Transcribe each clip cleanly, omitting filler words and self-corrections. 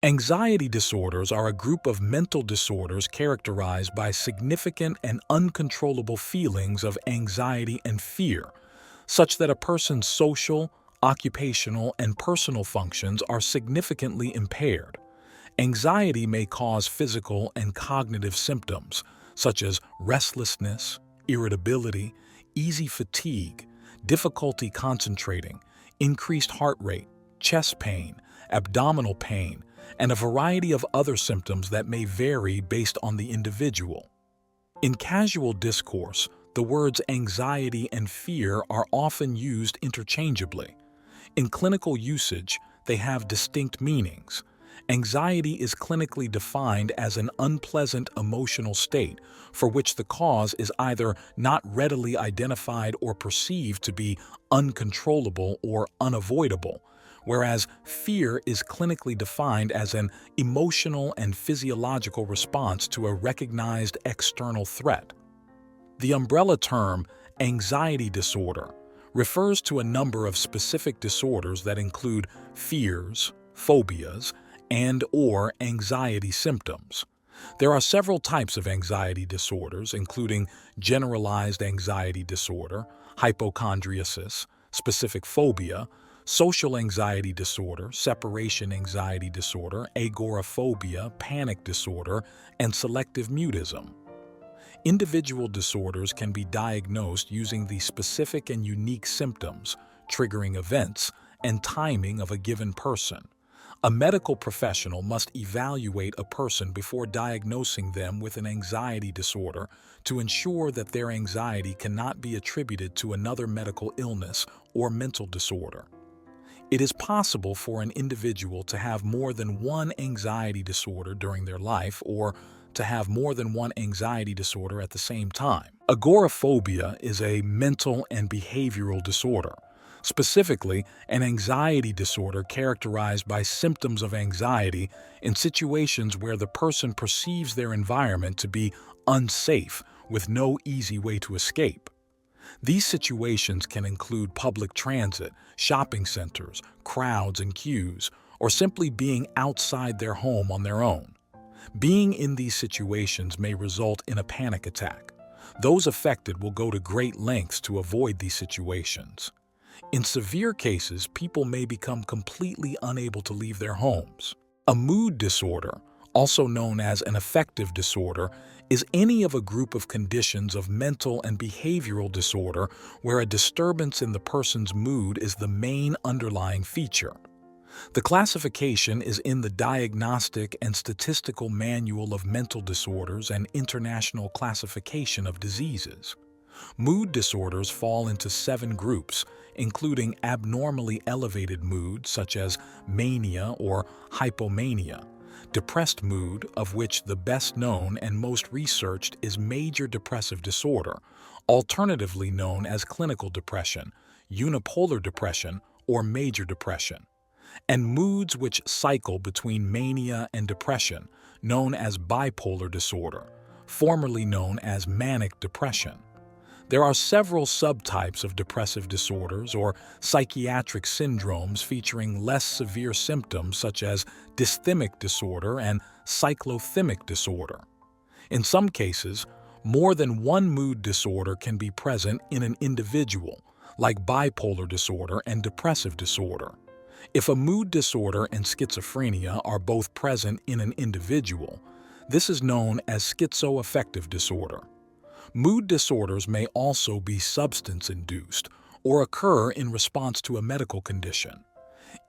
Anxiety disorders are a group of mental disorders characterized by significant and uncontrollable feelings of anxiety and fear, such that a person's social, occupational, and personal functions are significantly impaired. Anxiety may cause physical and cognitive symptoms, such as restlessness, irritability, easy fatigue, difficulty concentrating, increased heart rate, chest pain, abdominal pain, and a variety of other symptoms that may vary based on the individual. In casual discourse, the words anxiety and fear are often used interchangeably. In clinical usage, they have distinct meanings. Anxiety is clinically defined as an unpleasant emotional state for which the cause is either not readily identified or perceived to be uncontrollable or unavoidable, whereas fear is clinically defined as an emotional and physiological response to a recognized external threat. The umbrella term anxiety disorder refers to a number of specific disorders that include fears, phobias, and/or anxiety symptoms. There are several types of anxiety disorders, including generalized anxiety disorder, hypochondriasis, specific phobia, social anxiety disorder, separation anxiety disorder, agoraphobia, panic disorder, and selective mutism. Individual disorders can be diagnosed using the specific and unique symptoms, triggering events, and timing of a given person. A medical professional must evaluate a person before diagnosing them with an anxiety disorder to ensure that their anxiety cannot be attributed to another medical illness or mental disorder. It is possible for an individual to have more than one anxiety disorder during their life or to have more than one anxiety disorder at the same time. Agoraphobia is a mental and behavioral disorder, specifically an anxiety disorder characterized by symptoms of anxiety in situations where the person perceives their environment to be unsafe with no easy way to escape. These situations can include public transit, shopping centers, crowds and queues, or simply being outside their home on their own. Being in these situations may result in a panic attack. Those affected will go to great lengths to avoid these situations. In severe cases, people may become completely unable to leave their homes. A mood disorder, also known as an affective disorder, is any of a group of conditions of mental and behavioral disorder where a disturbance in the person's mood is the main underlying feature. The classification is in the Diagnostic and Statistical Manual of Mental Disorders and International Classification of Diseases. Mood disorders fall into 7 groups, including abnormally elevated mood such as mania or hypomania, depressed mood, of which the best known and most researched is major depressive disorder, alternatively known as clinical depression, unipolar depression, or major depression, and moods which cycle between mania and depression, known as bipolar disorder, formerly known as manic depression. There are several subtypes of depressive disorders or psychiatric syndromes featuring less severe symptoms such as dysthymic disorder and cyclothymic disorder. In some cases, more than one mood disorder can be present in an individual, like bipolar disorder and depressive disorder. If a mood disorder and schizophrenia are both present in an individual, this is known as schizoaffective disorder. Mood disorders may also be substance-induced or occur in response to a medical condition.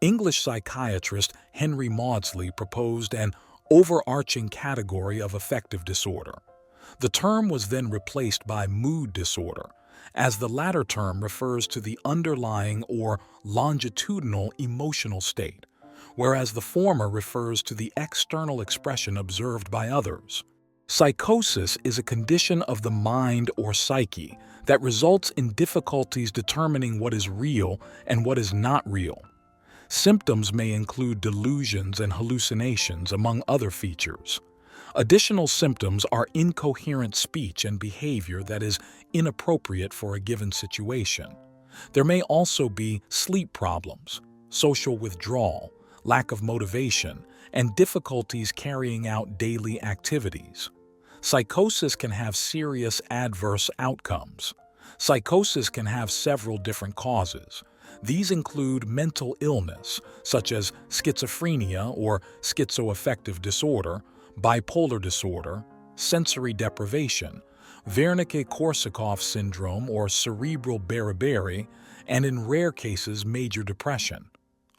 English psychiatrist Henry Maudsley proposed an overarching category of affective disorder. The term was then replaced by mood disorder, as the latter term refers to the underlying or longitudinal emotional state, whereas the former refers to the external expression observed by others. Psychosis is a condition of the mind or psyche that results in difficulties determining what is real and what is not real. Symptoms may include delusions and hallucinations, among other features. Additional symptoms are incoherent speech and behavior that is inappropriate for a given situation. There may also be sleep problems, social withdrawal, lack of motivation, and difficulties carrying out daily activities. Psychosis can have serious adverse outcomes. Psychosis can have several different causes. These include mental illness, such as schizophrenia or schizoaffective disorder, bipolar disorder, sensory deprivation, Wernicke-Korsakoff syndrome or cerebral beriberi, and in rare cases, major depression.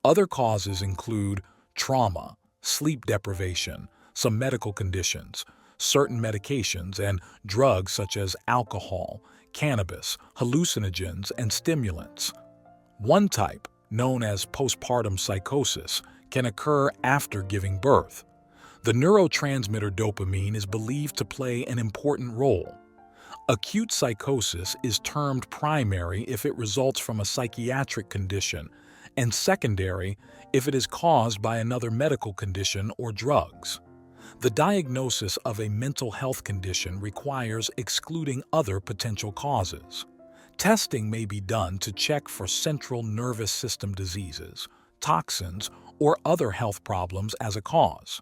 Other causes include trauma, sleep deprivation, some medical conditions, certain medications, and drugs such as alcohol, cannabis, hallucinogens, and stimulants. One type, known as postpartum psychosis, can occur after giving birth. The neurotransmitter dopamine is believed to play an important role. Acute psychosis is termed primary if it results from a psychiatric condition, and secondary if it is caused by another medical condition or drugs. The diagnosis of a mental health condition requires excluding other potential causes. Testing may be done to check for central nervous system diseases, toxins, or other health problems as a cause.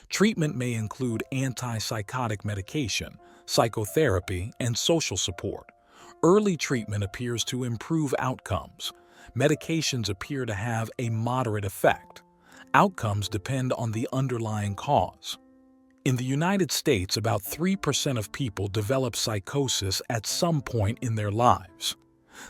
Treatment may include antipsychotic medication, psychotherapy, and social support. Early treatment appears to improve outcomes. Medications appear to have a moderate effect. Outcomes depend on the underlying cause. In the United States, about 3% of people develop psychosis at some point in their lives.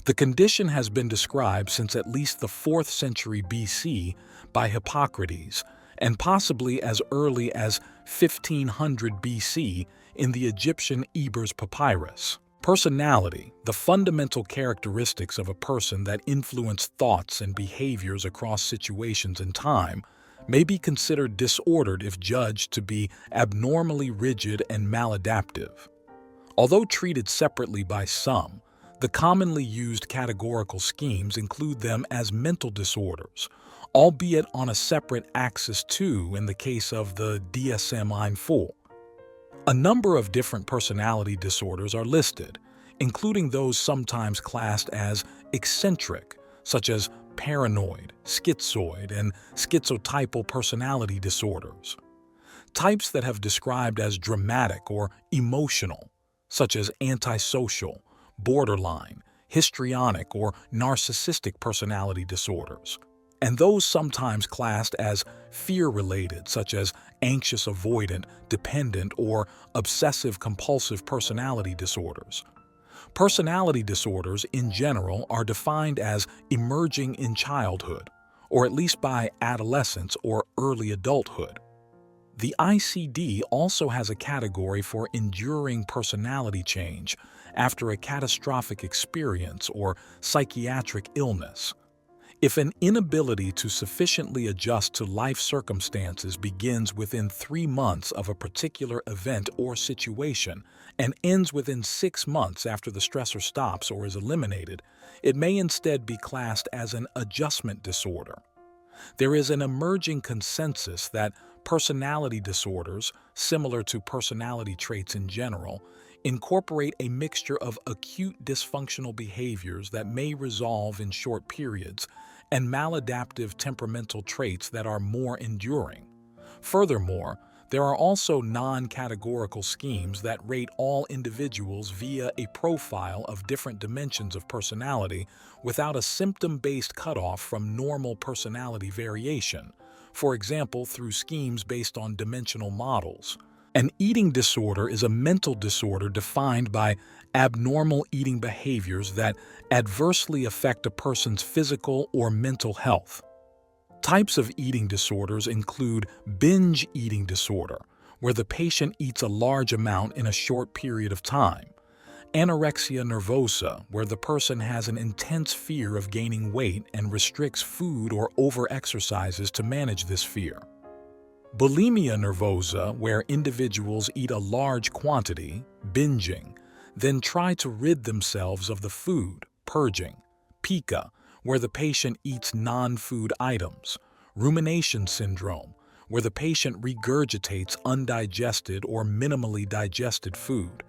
The condition has been described since at least the 4th century BC by Hippocrates, and possibly as early as 1500 BC in the Egyptian Ebers Papyrus. Personality, the fundamental characteristics of a person that influence thoughts and behaviors across situations and time, may be considered disordered if judged to be abnormally rigid and maladaptive. Although treated separately by some, the commonly used categorical schemes include them as mental disorders, albeit on a separate axis too in the case of the DSM-IV. A number of different personality disorders are listed, including those sometimes classed as eccentric, such as paranoid, schizoid, and schizotypal personality disorders. Types that have described as dramatic or emotional, such as antisocial, borderline, histrionic, or narcissistic personality disorders. And those sometimes classed as fear-related, such as anxious avoidant, dependent, or obsessive-compulsive personality disorders. Personality disorders in general are defined as emerging in childhood, or at least by adolescence or early adulthood. The ICD also has a category for enduring personality change after a catastrophic experience or psychiatric illness. If an inability to sufficiently adjust to life circumstances begins within 3 months of a particular event or situation and ends within 6 months after the stressor stops or is eliminated, it may instead be classed as an adjustment disorder. There is an emerging consensus that personality disorders, similar to personality traits in general, incorporate a mixture of acute dysfunctional behaviors that may resolve in short periods and maladaptive temperamental traits that are more enduring. Furthermore, there are also non-categorical schemes that rate all individuals via a profile of different dimensions of personality without a symptom-based cutoff from normal personality variation, for example through schemes based on dimensional models. An eating disorder is a mental disorder defined by abnormal eating behaviors that adversely affect a person's physical or mental health. Types of eating disorders include binge eating disorder, where the patient eats a large amount in a short period of time, anorexia nervosa, where the person has an intense fear of gaining weight and restricts food or overexercises to manage this fear, bulimia nervosa, where individuals eat a large quantity, binging, then try to rid themselves of the food, purging, pica, where the patient eats non-food items, rumination syndrome, where the patient regurgitates undigested or minimally digested food,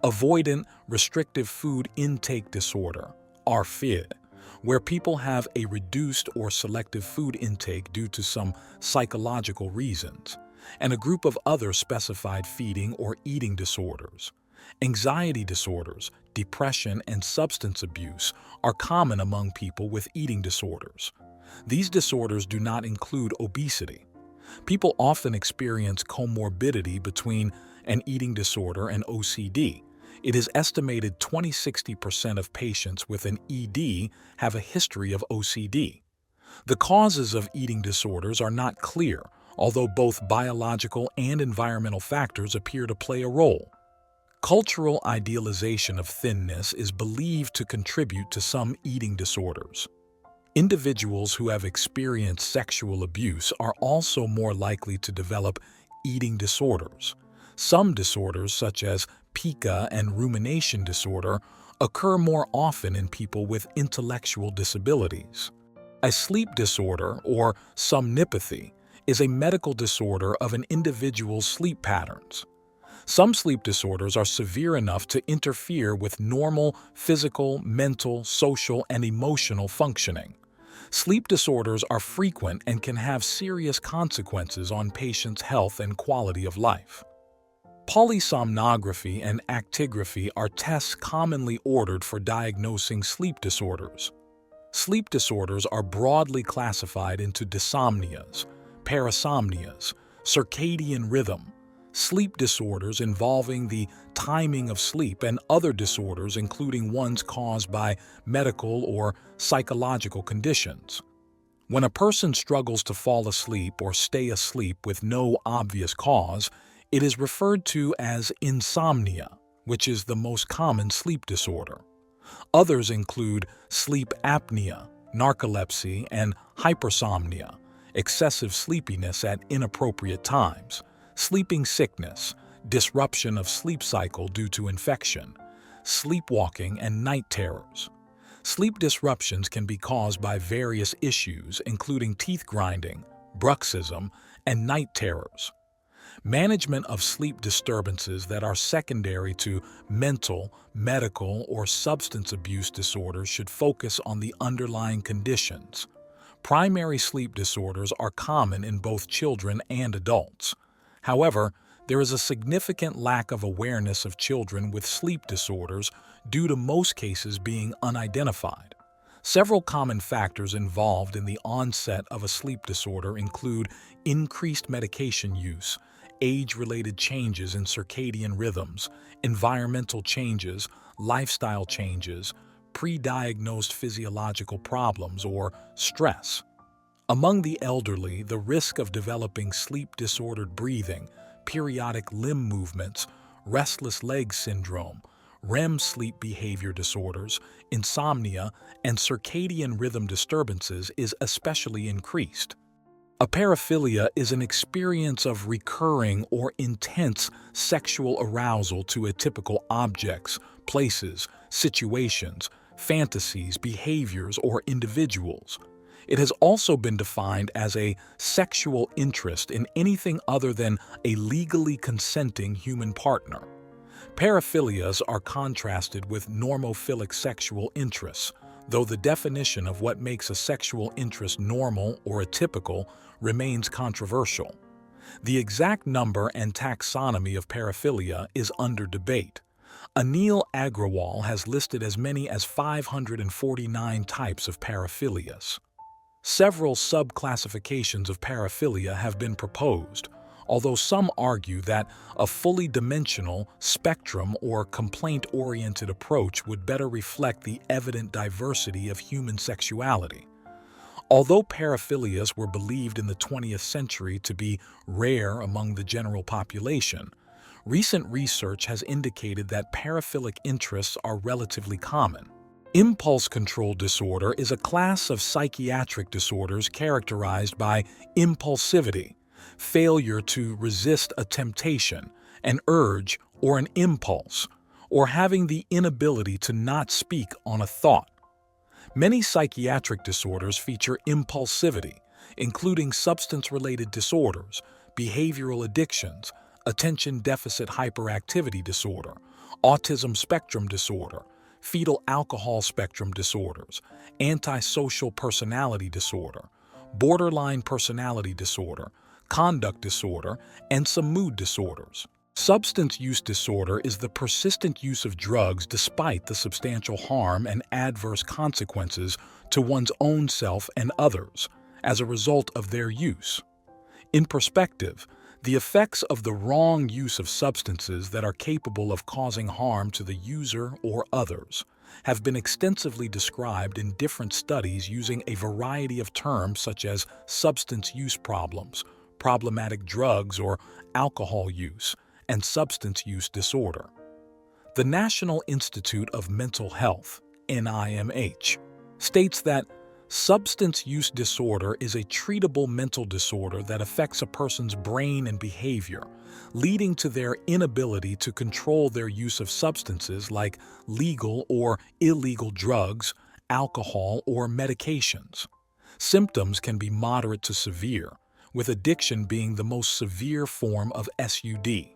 avoidant restrictive food intake disorder, ARFID, where people have a reduced or selective food intake due to some psychological reasons, and a group of other specified feeding or eating disorders. Anxiety disorders, depression, and substance abuse are common among people with eating disorders. These disorders do not include obesity. People often experience comorbidity between an eating disorder and OCD. It is estimated 20–60% of patients with an ED have a history of OCD. The causes of eating disorders are not clear, although both biological and environmental factors appear to play a role. Cultural idealization of thinness is believed to contribute to some eating disorders. Individuals who have experienced sexual abuse are also more likely to develop eating disorders. Some disorders, such as pica and rumination disorder, occur more often in people with intellectual disabilities. A sleep disorder, or somnipathy, is a medical disorder of an individual's sleep patterns. Some sleep disorders are severe enough to interfere with normal physical, mental, social, and emotional functioning. Sleep disorders are frequent and can have serious consequences on patients' health and quality of life. Polysomnography and actigraphy are tests commonly ordered for diagnosing sleep disorders. Sleep disorders are broadly classified into dysomnias, parasomnias, circadian rhythm, sleep disorders involving the timing of sleep, and other disorders including ones caused by medical or psychological conditions. When a person struggles to fall asleep or stay asleep with no obvious cause, it is referred to as insomnia, which is the most common sleep disorder. Others include sleep apnea, narcolepsy, and hypersomnia, excessive sleepiness at inappropriate times, sleeping sickness, disruption of sleep cycle due to infection, sleepwalking, and night terrors. Sleep disruptions can be caused by various issues, including teeth grinding, bruxism, and night terrors. Management of sleep disturbances that are secondary to mental, medical, or substance abuse disorders should focus on the underlying conditions. Primary sleep disorders are common in both children and adults. However, there is a significant lack of awareness of children with sleep disorders due to most cases being unidentified. Several common factors involved in the onset of a sleep disorder include increased medication use, age-related changes in circadian rhythms, environmental changes, lifestyle changes, pre-diagnosed physiological problems, or stress. Among the elderly, the risk of developing sleep-disordered breathing, periodic limb movements, restless leg syndrome, REM sleep behavior disorders, insomnia, and circadian rhythm disturbances is especially increased. A paraphilia is an experience of recurring or intense sexual arousal to atypical objects, places, situations, fantasies, behaviors, or individuals. It has also been defined as a sexual interest in anything other than a legally consenting human partner. Paraphilias are contrasted with normophilic sexual interests, though the definition of what makes a sexual interest normal or atypical remains controversial. The exact number and taxonomy of paraphilia is under debate. Anil Agrawal has listed as many as 549 types of paraphilias. Several subclassifications of paraphilia have been proposed, although some argue that a fully dimensional, spectrum, or complaint-oriented approach would better reflect the evident diversity of human sexuality. Although paraphilias were believed in the 20th century to be rare among the general population, recent research has indicated that paraphilic interests are relatively common. Impulse control disorder is a class of psychiatric disorders characterized by impulsivity, failure to resist a temptation, an urge, or an impulse, or having the inability to not speak on a thought. Many psychiatric disorders feature impulsivity, including substance-related disorders, behavioral addictions, attention deficit hyperactivity disorder, autism spectrum disorder, fetal alcohol spectrum disorders, antisocial personality disorder, borderline personality disorder, conduct disorder, and some mood disorders. Substance use disorder is the persistent use of drugs despite the substantial harm and adverse consequences to one's own self and others as a result of their use. In perspective, the effects of the wrong use of substances that are capable of causing harm to the user or others have been extensively described in different studies using a variety of terms such as substance use problems, problematic drugs or alcohol use, and substance use disorder. The National Institute of Mental Health, NIMH, states that substance use disorder is a treatable mental disorder that affects a person's brain and behavior, leading to their inability to control their use of substances like legal or illegal drugs, alcohol, or medications. Symptoms can be moderate to severe, with addiction being the most severe form of SUD.